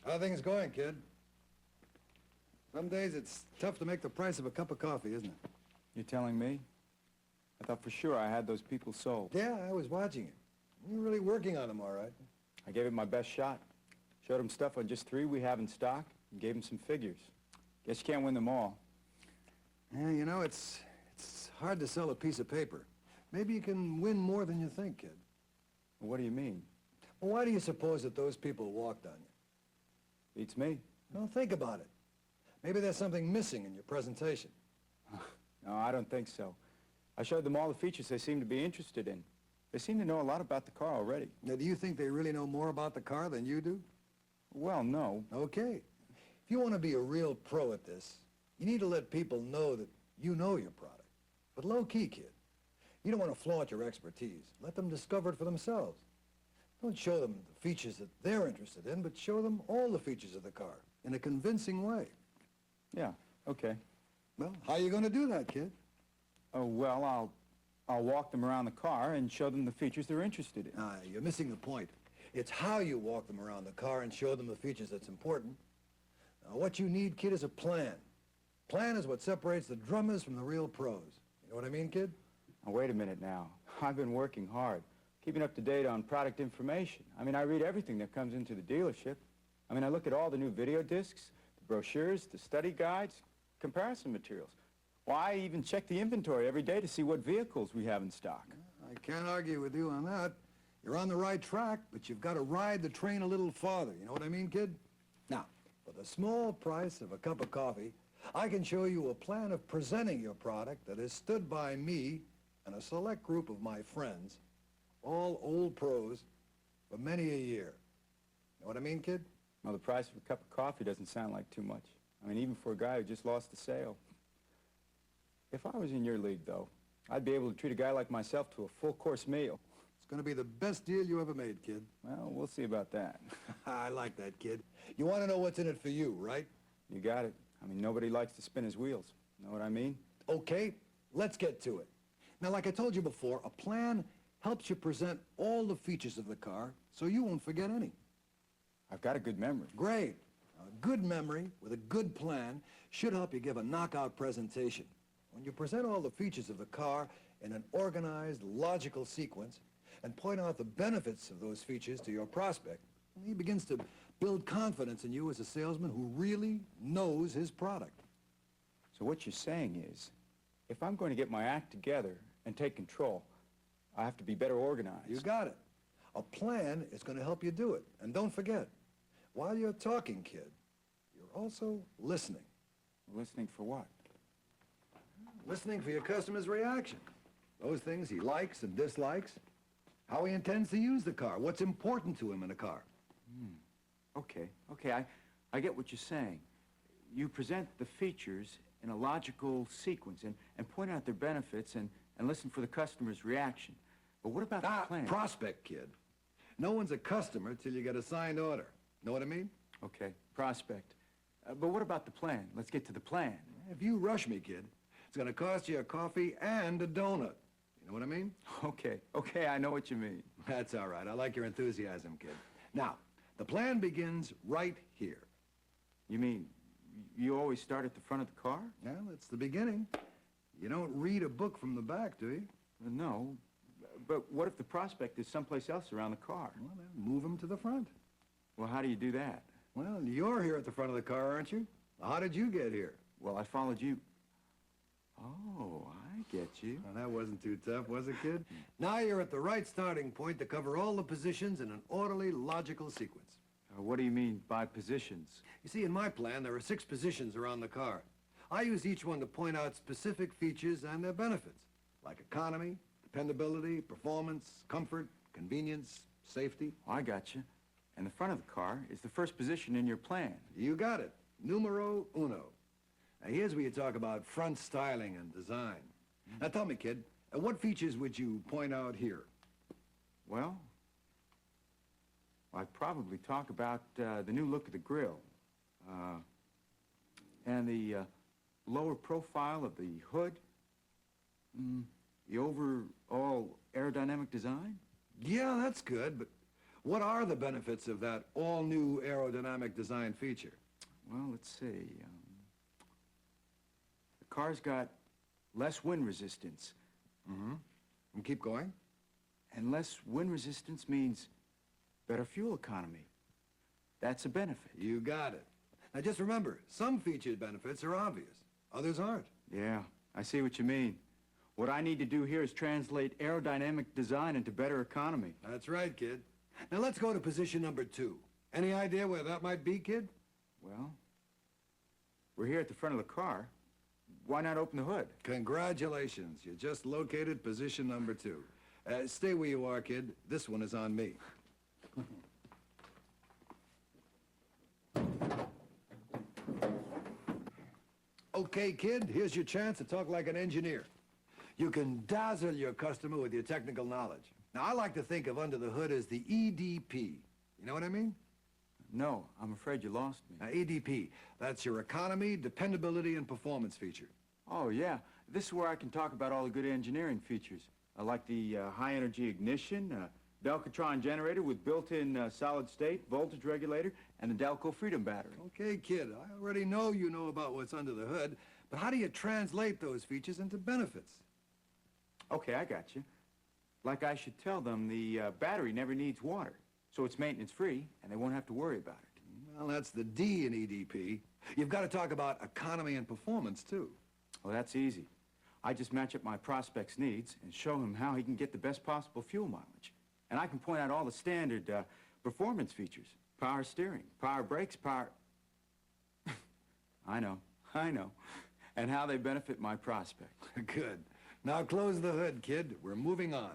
How are things going, kid? Some days it's tough to make the price of a cup of coffee, isn't it? You're telling me? I thought for sure I had those people sold. Yeah, I was watching it. You're really working on them, all right. I gave it my best shot. Showed them stuff on just 3 we have in stock and gave them some figures. Guess you can't win them all. Yeah, you know, it's hard to sell a piece of paper. Maybe you can win more than you think, kid. Well, what do you mean? Well, why do you suppose that those people walked on you? Beats me. Well, think about it. Maybe there's something missing in your presentation. No, I don't think so. I showed them all the features they seem to be interested in. They seem to know a lot about the car already. Now, do you think they really know more about the car than you do? Well, no. Okay. If you want to be a real pro at this, you need to let people know that you know your product. But low-key, kid. You don't want to flaunt your expertise. Let them discover it for themselves. Don't show them the features that they're interested in, but show them all the features of the car in a convincing way. Yeah, okay. Well, how are you going to do that, kid? Oh, well, I'll walk them around the car and show them the features they're interested in. You're missing the point. It's how you walk them around the car and show them the features that's important. Now, what you need, kid, is a plan. Plan is what separates the drummers from the real pros. You know what I mean, kid? Now, wait a minute now. I've been working hard, keeping up to date on product information. I mean, I read everything that comes into the dealership. I mean, I look at all the new video discs, the brochures, the study guides, comparison materials. Why I even check the inventory every day to see what vehicles we have in stock. I can't argue with you on that. You're on the right track, but you've got to ride the train a little farther. You know what I mean, kid? Now, for the small price of a cup of coffee, I can show you a plan of presenting your product that has stood by me and a select group of my friends, all old pros, for many a year. Know what I mean, kid? Well, the price of a cup of coffee doesn't sound like too much. I mean, even for a guy who just lost a sale. If I was in your league, though, I'd be able to treat a guy like myself to a full-course meal. It's going to be the best deal you ever made, kid. Well, we'll see about that. I like that, kid. You want to know what's in it for you, right? You got it. I mean, nobody likes to spin his wheels. Know what I mean? Okay, let's get to it. Now, like I told you before, a plan helps you present all the features of the car so you won't forget any. I've got a good memory. Great. A good memory with a good plan should help you give a knockout presentation. When you present all the features of the car in an organized, logical sequence and point out the benefits of those features to your prospect, he begins to build confidence in you as a salesman who really knows his product. So what you're saying is, if I'm going to get my act together and take control, I have to be better organized. You got it. A plan is going to help you do it. And don't forget, while you're talking, kid, you're also listening. Listening for what? Listening for your customer's reaction. Those things he likes and dislikes. How he intends to use the car. What's important to him in a car. Okay, I get what you're saying. You present the features in a logical sequence and point out their benefits and listen for the customer's reaction. But what about the plan? Prospect, kid. No one's a customer till you get a signed order. Know what I mean? Okay, prospect. But what about the plan? Let's get to the plan. If you rush me, kid, it's going to cost you a coffee and a donut. You know what I mean? Okay, I know what you mean. That's all right. I like your enthusiasm, kid. Now, the plan begins right here. You mean you always start at the front of the car? Well, it's the beginning. You don't read a book from the back, do you? No, but what if the prospect is someplace else around the car? Well, then move him to the front. Well, how do you do that? Well, you're here at the front of the car, aren't you? How did you get here? Well, I followed you. Oh, I get you. Well, that wasn't too tough, was it, kid? Now you're at the right starting point to cover all the positions in an orderly, logical sequence. What do you mean by positions? You see, in my plan, there are 6 positions around the car. I use each one to point out specific features and their benefits, like economy, dependability, performance, comfort, convenience, safety. I got you. And the front of the car is the first position in your plan. You got it. Numero uno. Now, here's where you talk about front styling and design. Now, tell me, kid, what features would you point out here? Well, I'd probably talk about the new look of the grille, and the lower profile of the hood, the overall aerodynamic design. Yeah, that's good, but What are the benefits of that all-new aerodynamic design feature? Well, let's see. The car's got less wind resistance. Mm-hmm. And keep going. And less wind resistance means better fuel economy. That's a benefit. You got it. Now just remember, some featured benefits are obvious. Others aren't. Yeah, I see what you mean. What I need to do here is translate aerodynamic design into better economy. That's right, kid. Now let's go to position number 2. Any idea where that might be, kid? Well, we're here at the front of the car. Why not open the hood? Congratulations. You just located position number 2. Stay where you are, kid. This one is on me. Okay, kid, here's your chance to talk like an engineer. You can dazzle your customer with your technical knowledge. Now, I like to think of under the hood as the EDP. You know what I mean? No, I'm afraid you lost me. Now, EDP, that's your economy, dependability, and performance feature. Oh, yeah. This is where I can talk about all the good engineering features. Like the high-energy ignition, Delcatron generator with built-in solid-state voltage regulator, and the Delco Freedom battery. Okay, kid, I already know you know about what's under the hood, but how do you translate those features into benefits? Okay, I got you. Like I should tell them the battery never needs water, so it's maintenance-free, and they won't have to worry about it. Well, that's the D in EDP. You've got to talk about economy and performance, too. Well, that's easy. I just match up my prospect's needs and show him how he can get the best possible fuel mileage. And I can point out all the standard performance features. Power steering, power brakes, power... I know. And how they benefit my prospect. Good. Now close the hood, kid. We're moving on.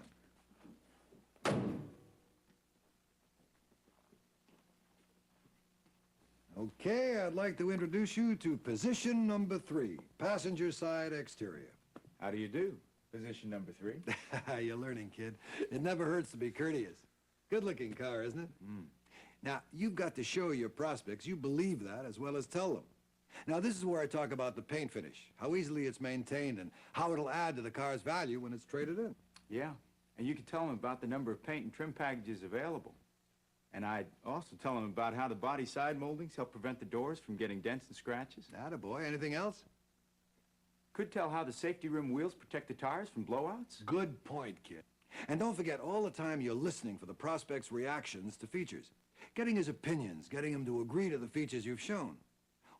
Okay, I'd like to introduce you to position number 3, passenger side exterior. How do you do? Position number 3. You're learning, kid. It never hurts to be courteous. Good-looking car, isn't it? Mm. Now, you've got to show your prospects you believe that as well as tell them. Now, this is where I talk about the paint finish, how easily it's maintained, and how it'll add to the car's value when it's traded in. Yeah, and you can tell them about the number of paint and trim packages available. And I'd also tell them about how the body side moldings help prevent the doors from getting dents and scratches. Attaboy. Anything else? Could tell how the safety rim wheels protect the tires from blowouts. Good point, kid. And don't forget, all the time you're listening for the prospect's reactions to features. Getting his opinions, getting him to agree to the features you've shown.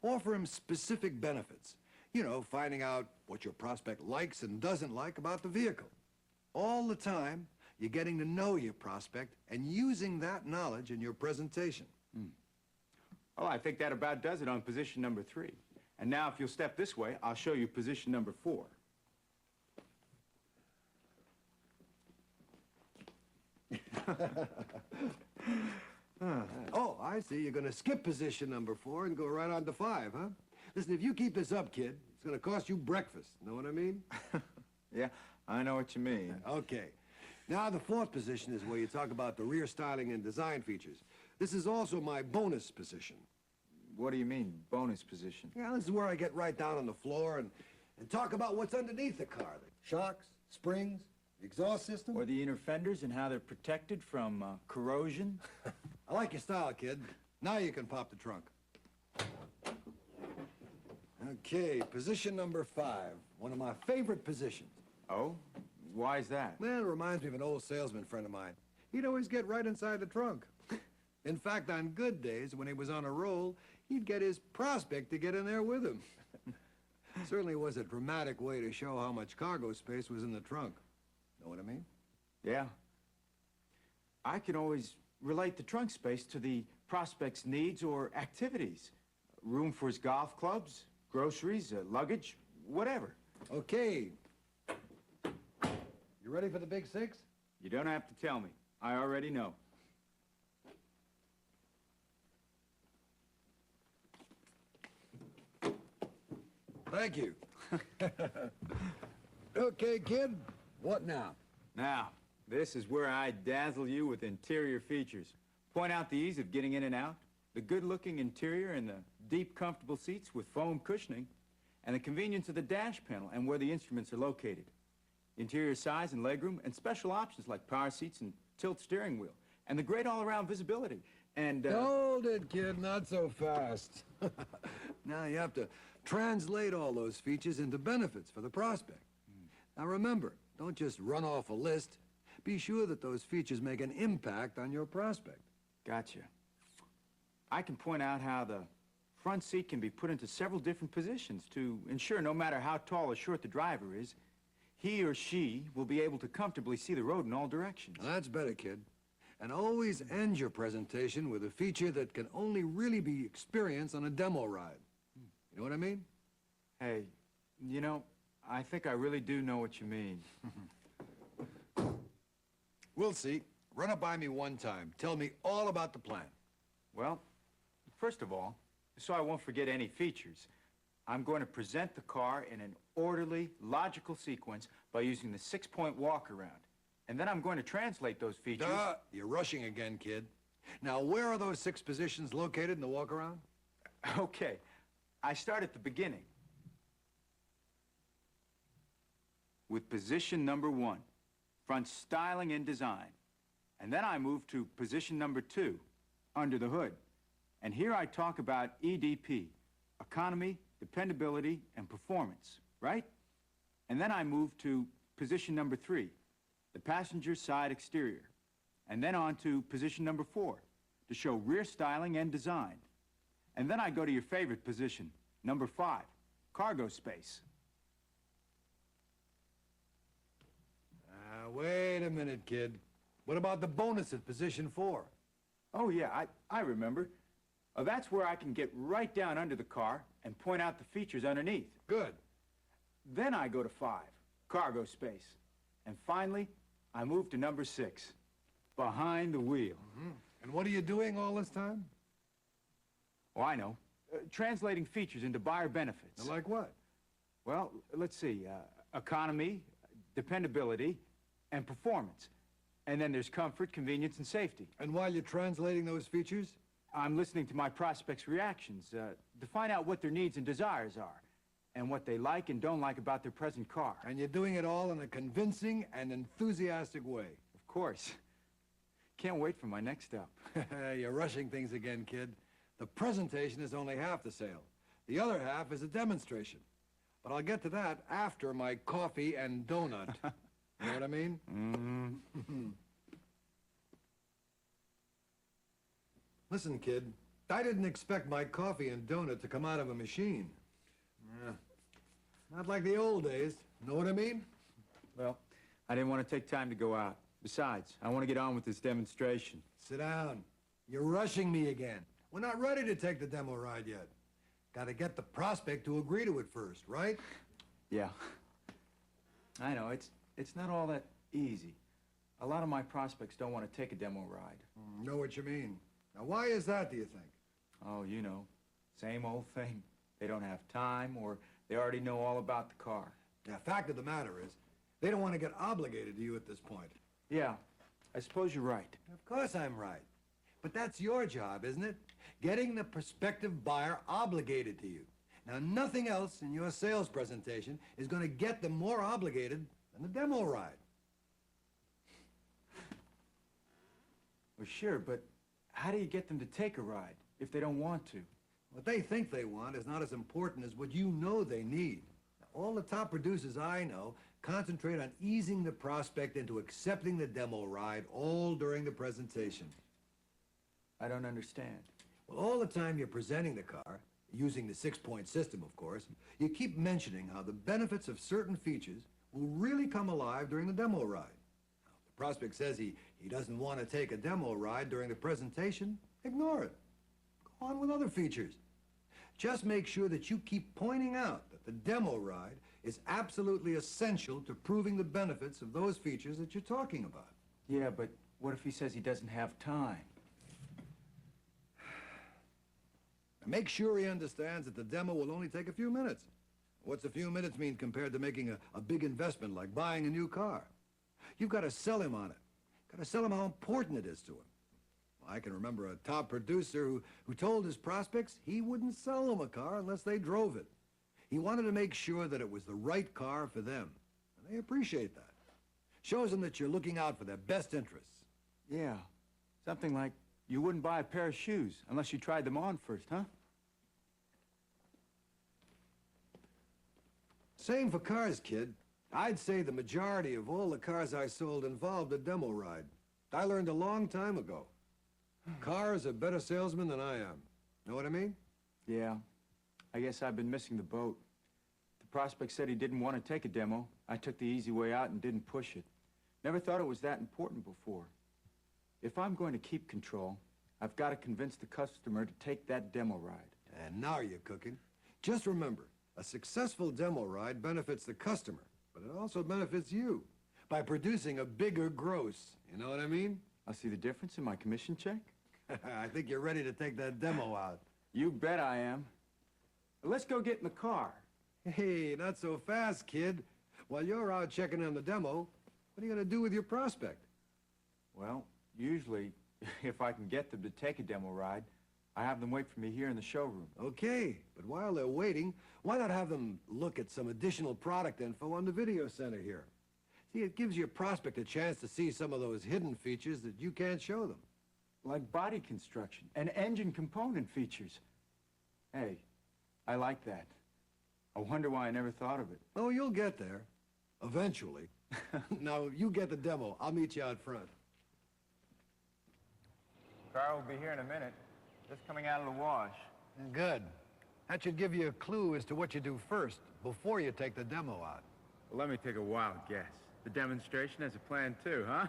Offer him specific benefits. You know, finding out what your prospect likes and doesn't like about the vehicle. All the time, you're getting to know your prospect and using that knowledge in your presentation. Oh, I think that about does it on position number 3. And now, if you'll step this way, I'll show you position number 4. Oh, I see. You're going to skip position number 4 and go right on to 5, huh? Listen, if you keep this up, kid, it's going to cost you breakfast. Know what I mean? Yeah, I know what you mean. Okay. Now, the 4th position is where you talk about the rear styling and design features. This is also my bonus position. What do you mean, bonus position? Yeah, this is where I get right down on the floor and talk about what's underneath the car. The shocks, springs, the exhaust system. Or the inner fenders and how they're protected from corrosion. I like your style, kid. Now you can pop the trunk. Okay, position number 5. One of my favorite positions. Oh? Why is that? Well, it reminds me of an old salesman friend of mine. He'd always get right inside the trunk. In fact, on good days, when he was on a roll, he'd get his prospect to get in there with him. Certainly was a dramatic way to show how much cargo space was in the trunk. Know what I mean? Yeah. I can always relate the trunk space to the prospect's needs or activities. Room for his golf clubs, groceries, luggage, whatever. Okay. You ready for the big 6? You don't have to tell me. I already know. Thank you. Okay, kid. What now? Now, this is where I dazzle you with interior features. Point out the ease of getting in and out, the good-looking interior and the deep, comfortable seats with foam cushioning, and the convenience of the dash panel and where the instruments are located. Interior size and legroom, and special options like power seats and tilt steering wheel, and the great all-around visibility. And, Hold it, kid, not so fast. Now you have to translate all those features into benefits for the prospect. Now remember, don't just run off a list. Be sure that those features make an impact on your prospect. Gotcha. I can point out how the front seat can be put into several different positions to ensure no matter how tall or short the driver is, he or she will be able to comfortably see the road in all directions. Now, that's better, kid. And always end your presentation with a feature that can only really be experienced on a demo ride. You know what I mean? Hey, you know, I think I really do know what you mean. We'll see. Run it by me one time. Tell me all about the plan. Well, first of all, so I won't forget any features, I'm going to present the car in an orderly, logical sequence by using the 6-point walk-around. And then I'm going to translate those features... Duh! You're rushing again, kid. Now, where are those 6 positions located in the walk-around? Okay. I start at the beginning with position number 1, front styling and design. And then I move to position number 2, under the hood. And here I talk about EDP, economy, dependability, and performance, right? And then I move to position number 3, the passenger side exterior. And then on to position number 4, to show rear styling and design. And then I go to your favorite position, number 5, cargo space. Wait a minute, kid. What about the bonus at position 4? Oh, yeah, I remember. That's where I can get right down under the car and point out the features underneath. Good. Then I go to 5, cargo space. And finally, I move to number 6, behind the wheel. And what are you doing all this time? Oh, I know. Translating features into buyer benefits. Like what? Well, let's see. Economy, dependability, and performance. And then there's comfort, convenience, and safety. And while you're translating those features? I'm listening to my prospects' reactions to find out what their needs and desires are, and what they like and don't like about their present car. And you're doing it all in a convincing and enthusiastic way. Of course. Can't wait for my next step. You're rushing things again, kid. The presentation is only half the sale. The other half is a demonstration. But I'll get to that after my coffee and donut. You know what I mean? Listen, kid, I didn't expect my coffee and donut to come out of a machine. Not like the old days. Know what I mean? Well, I didn't want to take time to go out. Besides, I want to get on with this demonstration. Sit down. You're rushing me again. We're not ready to take the demo ride yet. Got to get the prospect to agree to it first, right? Yeah. I know, it's not all that easy. A lot of my prospects don't want to take a demo ride. Know what you mean. Now, why is that, do you think? Oh, you know, same old thing. They don't have time, or they already know all about the car. The fact of the matter is, they don't want to get obligated to you at this point. Yeah, I suppose you're right. Of course I'm right. But that's your job, isn't it? Getting the prospective buyer obligated to you. Now, nothing else in your sales presentation is going to get them more obligated than the demo ride. Well, sure, but how do you get them to take a ride if they don't want to? What they think they want is not as important as what you know they need. Now, all the top producers I know concentrate on easing the prospect into accepting the demo ride all during the presentation. I don't understand. Well, all the time you're presenting the car, using the 6-point system, of course, you keep mentioning how the benefits of certain features will really come alive during the demo ride. Now, if the prospect says he doesn't want to take a demo ride during the presentation, ignore it. Go on with other features. Just make sure that you keep pointing out that the demo ride is absolutely essential to proving the benefits of those features that you're talking about. Yeah, but what if he says he doesn't have time? Make sure he understands that the demo will only take a few minutes. What's a few minutes mean compared to making a big investment like buying a new car? You've got to sell him on it. Got to sell him how important it is to him. I can remember a top producer who told his prospects he wouldn't sell them a car unless they drove it. He wanted to make sure that it was the right car for them. And they appreciate that. Shows them that you're looking out for their best interests. Yeah, Something like you wouldn't buy a pair of shoes unless you tried them on first, huh? Same for cars, kid. I'd say the majority of all the cars I sold involved a demo ride. I learned a long time ago. Cars are better salesmen than I am. Know what I mean? Yeah, I guess I've been missing the boat. The prospect said he didn't want to take a demo. I took the easy way out and didn't push it. Never thought it was that important before. If I'm going to keep control, I've got to convince the customer to take that demo ride. And now you're cooking. Just remember, a successful demo ride benefits the customer, but it also benefits you by producing a bigger gross. You know what I mean? I'll see the difference in my commission check? I think you're ready to take that demo out. You bet I am. Let's go get in the car. Hey, not so fast, kid. While you're out checking on the demo, what are you going to do with your prospect? Well, usually, if I can get them to take a demo ride, I have them wait for me here in the showroom. Okay, but while they're waiting, why not have them look at some additional product info on the video center here? See, it gives your prospect a chance to see some of those hidden features that you can't show them. Like body construction and engine component features. Hey, I like that. I wonder why I never thought of it. Oh, you'll get there. Eventually. Now, you get the demo. I'll meet you out front. Car will be here in a minute. Just coming out of the wash. Good. That should give you a clue as to what you do first, before you take the demo out. Well, let me take a wild guess. The demonstration has a plan too, huh?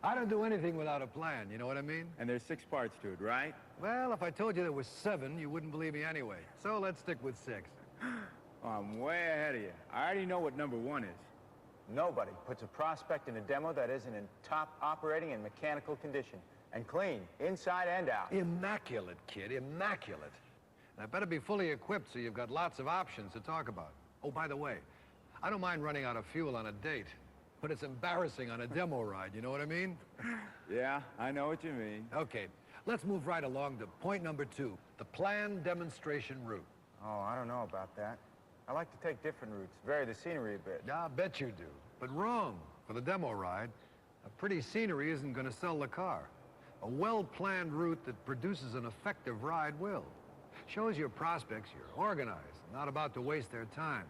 I don't do anything without a plan, you know what I mean? And there's 6 parts to it, right? Well, if I told you there was 7, you wouldn't believe me anyway. So let's stick with 6. Oh, I'm way ahead of you. I already know what number 1 is. Nobody puts a prospect in a demo that isn't in top operating and mechanical condition. And clean, inside and out. Immaculate, kid, immaculate. And I better be fully equipped so you've got lots of options to talk about. Oh, by the way, I don't mind running out of fuel on a date, but it's embarrassing on a demo ride, you know what I mean? Yeah, I know what you mean. Okay, let's move right along to point number 2, the planned demonstration route. Oh, I don't know about that. I like to take different routes, vary the scenery a bit. Yeah, I bet you do, but wrong. For the demo ride, a pretty scenery isn't going to sell the car. A well-planned route that produces an effective ride will. Shows your prospects you're organized, not about to waste their time.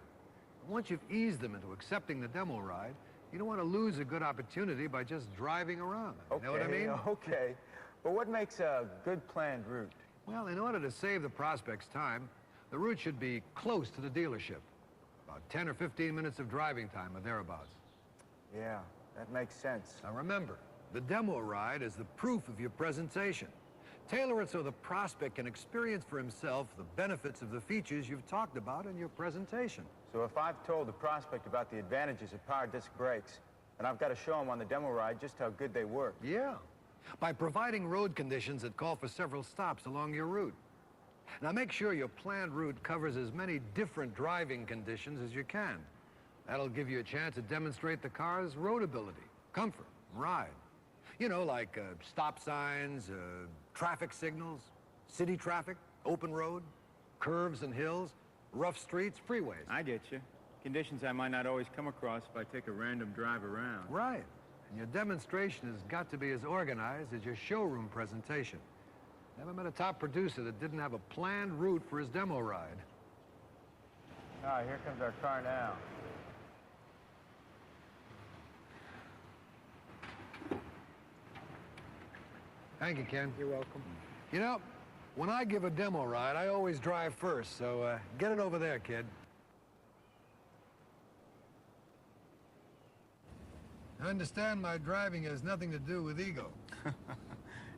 Once you've eased them into accepting the demo ride, you don't want to lose a good opportunity by just driving around. You know what I mean? Okay. But what makes a good planned route? Well, in order to save the prospect's time, the route should be close to the dealership. About 10 or 15 minutes of driving time or thereabouts. Yeah, that makes sense. Now remember, the demo ride is the proof of your presentation. Tailor it so the prospect can experience for himself the benefits of the features you've talked about in your presentation. So if I've told the prospect about the advantages of power disc brakes, then I've got to show him on the demo ride just how good they work. Yeah, by providing road conditions that call for several stops along your route. Now make sure your planned route covers as many different driving conditions as you can. That'll give you a chance to demonstrate the car's road ability, comfort, and ride. You know, like stop signs, traffic signals, city traffic, open road, curves and hills, rough streets, freeways. I get you. Conditions I might not always come across if I take a random drive around. Right. And your demonstration has got to be as organized as your showroom presentation. Never met a top producer that didn't have a planned route for his demo ride. Ah, here comes our car now. Thank you, Ken. You're welcome. You know, when I give a demo ride, I always drive first, so get it over there, kid. I understand my driving has nothing to do with ego.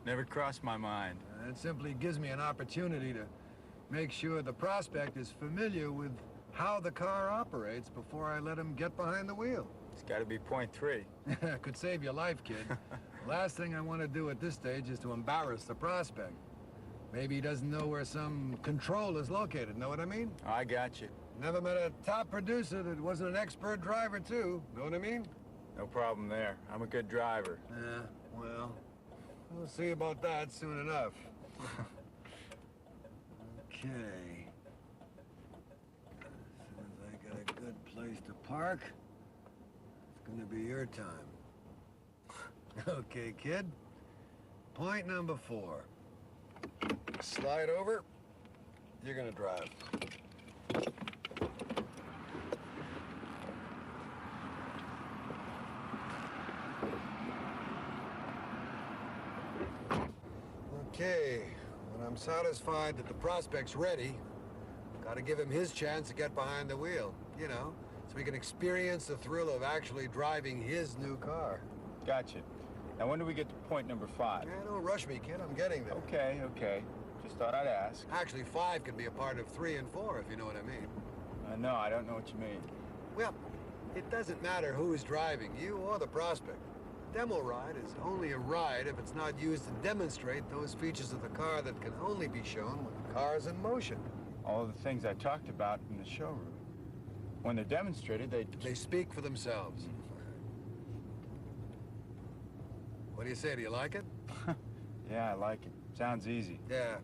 Never crossed my mind. It simply gives me an opportunity to make sure the prospect is familiar with how the car operates before I let him get behind the wheel. It's got to be point 3. Could save your life, kid. Last thing I want to do at this stage is to embarrass the prospect. Maybe he doesn't know where some control is located, know what I mean? I got you. Never met a top producer that wasn't an expert driver, too. Know what I mean? No problem there. I'm a good driver. Yeah, well, we'll see about that soon enough. Okay. As soon as I get a good place to park, it's gonna be your time. Okay, kid. point number 4. Slide over. You're gonna drive. Okay, when I'm satisfied that the prospect's ready, gotta give him his chance to get behind the wheel, you know, so he can experience the thrill of actually driving his new car. Gotcha. Now, when do we get to point number 5? Yeah, don't rush me, kid. I'm getting there. Okay, okay. Just thought I'd ask. Actually, 5 can be a part of 3 and 4, if you know what I mean. No, I don't know what you mean. Well, it doesn't matter who's driving, you or the prospect. A demo ride is only a ride if it's not used to demonstrate those features of the car that can only be shown when the car's in motion. All of the things I talked about in the showroom. When they're demonstrated, They speak for themselves. What do you say? Do you like it? Yeah, I like it. Sounds easy. Yeah.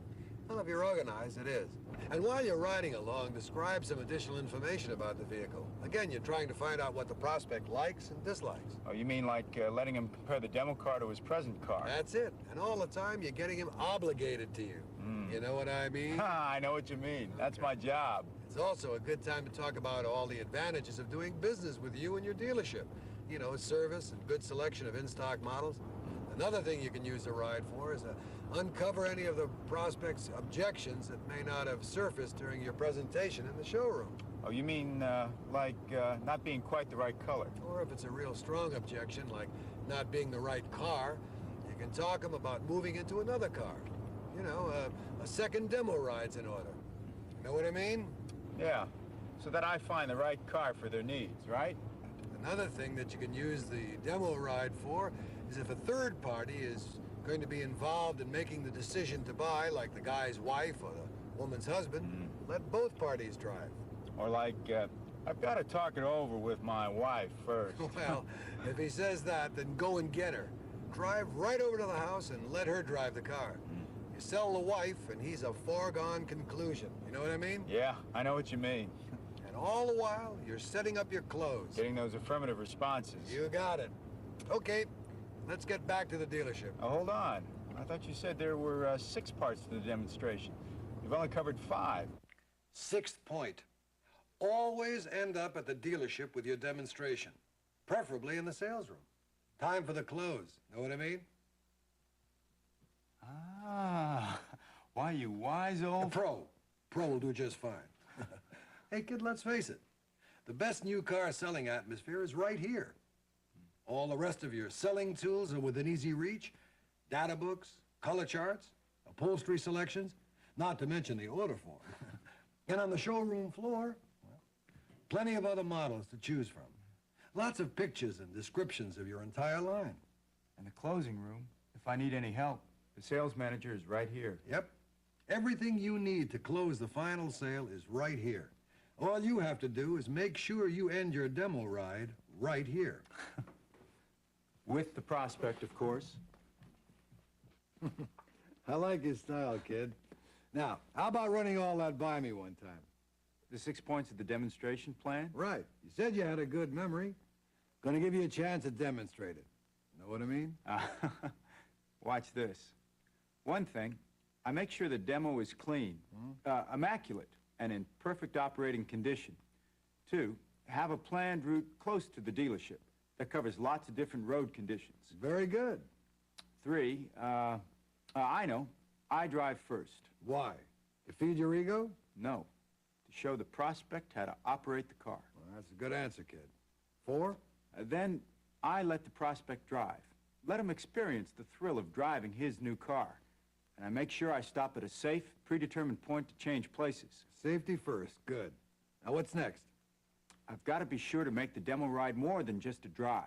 Well, if you're organized, it is. And while you're riding along, describe some additional information about the vehicle. Again, you're trying to find out what the prospect likes and dislikes. Oh, you mean like letting him compare the demo car to his present car? That's it. And all the time, you're getting him obligated to you. You know what I mean? I know what you mean. That's my job. It's also a good time to talk about all the advantages of doing business with you and your dealership. You know, service and good selection of in-stock models. Another thing you can use the ride for is to uncover any of the prospect's objections that may not have surfaced during your presentation in the showroom. Oh, you mean like not being quite the right color? Or if it's a real strong objection, like not being the right car, you can talk them about moving into another car. You know, a second demo ride's in order. You know what I mean? Yeah, so that I find the right car for their needs, right? Another thing that you can use the demo ride for is if a third party is going to be involved in making the decision to buy, like the guy's wife or the woman's husband, let both parties drive. Or like, I've got to talk it over with my wife first. Well, if he says that, then go and get her. Drive right over to the house and let her drive the car. You sell the wife, and he's a foregone conclusion. You know what I mean? Yeah, I know what you mean. And all the while, you're setting up your clothes. Getting those affirmative responses. You got it. Okay, let's get back to the dealership. Oh, hold on. I thought you said there were 6 parts to the demonstration. You've only covered 5. 6th point. Always end up at the dealership with your demonstration, preferably in the sales room. Time for the close. Know what I mean? Ah, why, you wise old... Pro will do just fine. Hey, kid, let's face it. The best new car selling atmosphere is right here. All the rest of your selling tools are within easy reach. Data books, color charts, upholstery selections, not to mention the order form. And on the showroom floor, well, plenty of other models to choose from. Lots of pictures and descriptions of your entire line. And the closing room, if I need any help, the sales manager is right here. Yep. Everything you need to close the final sale is right here. All you have to do is make sure you end your demo ride right here. With the prospect, of course. I like your style, kid. Now, how about running all that by me one time? The 6 points of the demonstration plan? Right. You said you had a good memory. Gonna give you a chance to demonstrate it. Know what I mean? Watch this. One thing, I make sure the demo is clean, immaculate, and in perfect operating condition. 2, have a planned route close to the dealership that covers lots of different road conditions. Very good. 3, I know, I drive first. Why? To feed your ego? No, to show the prospect how to operate the car. Well, that's a good answer, kid. 4? Then I let the prospect drive. Let him experience the thrill of driving his new car. And I make sure I stop at a safe, predetermined point to change places. Safety first. Good. Now, what's next? I've got to be sure to make the demo ride more than just a drive.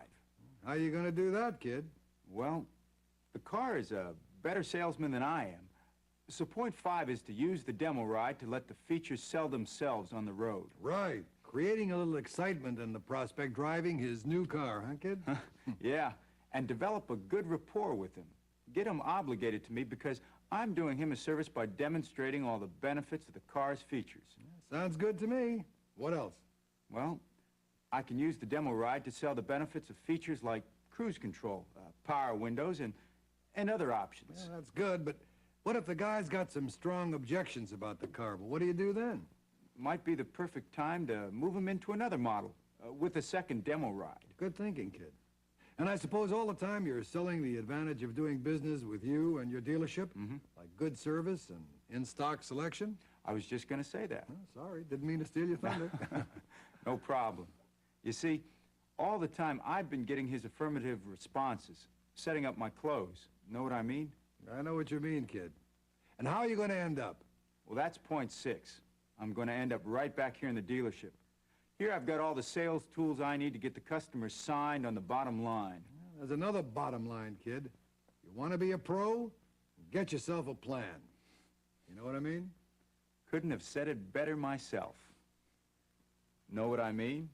How you gonna do that, kid? Well, the car is a better salesman than I am. So point 5 is to use the demo ride to let the features sell themselves on the road. Right. Creating a little excitement in the prospect driving his new car, huh, kid? Yeah, and develop a good rapport with him. Get him obligated to me because I'm doing him a service by demonstrating all the benefits of the car's features. Sounds good to me. What else? Well, I can use the demo ride to sell the benefits of features like cruise control, power windows, and and other options. Well, that's good, but what if the guy's got some strong objections about the car? Well, what do you do then? Might be the perfect time to move him into another model with a second demo ride. Good thinking, kid. And I suppose all the time you're selling the advantage of doing business with you and your dealership? Mm-hmm. Like good service and in-stock selection? I was just going to say that. Oh, sorry, didn't mean to steal your thunder. No problem. You see, all the time I've been getting his affirmative responses, setting up my clothes. Know what I mean? I know what you mean, kid. And how are you going to end up? Well, that's point 6. I'm going to end up right back here in the dealership. Here I've got all the sales tools I need to get the customers signed on the bottom line. There's another bottom line, kid. You want to be a pro? Get yourself a plan. You know what I mean? Couldn't have said it better myself. Know what I mean?